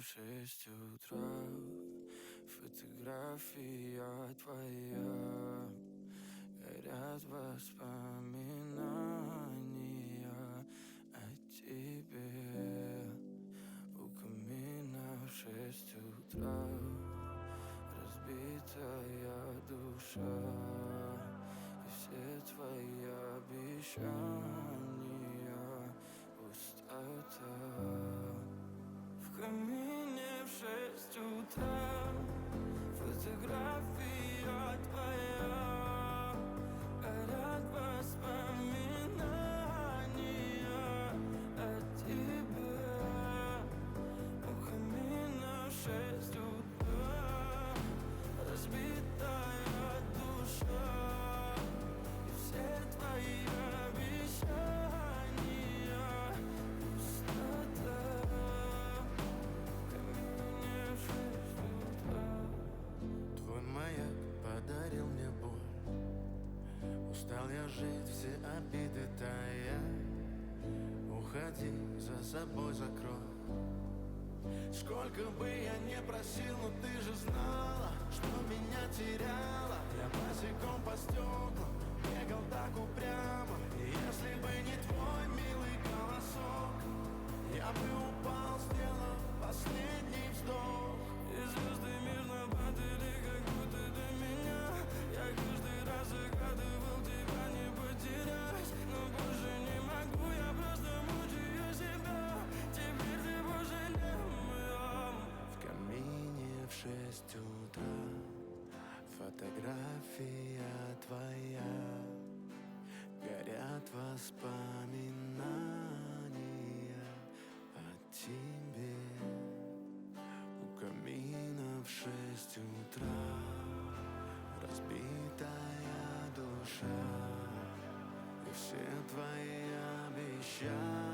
в 6 утра. Фотография твоя, горят воспоминания о тебе. У камина в 6 утра, разбитая душа, и все твои обещания пустота. В камине в 6 утра, фотография твоя, горят воспоминания о тебе. У камина в 6 утра, разбитая душа, и все твои обещания пустота. В камине в 6 утра. Твой маяк подарил мне боль. Устал я жить, все обиды тая. Уходи, за собой закрой. Сколько бы я не просил, но ты же знала, что меня теряла. Я босиком по стеклам бегал так упрямо. И если бы не твой милый голосок, я бы упал, сделав последний вздох. И звезды мирно падали, как будто до меня. Я каждый раз загадывал тебя не потерять, но больше не могу, я просто мучаю себя. Теперь ты больше не моя. В камине в 6 утра, фотография твоя, горят воспоминания о тебе. У камина в 6 утра, разбитая душа, и все твои обещания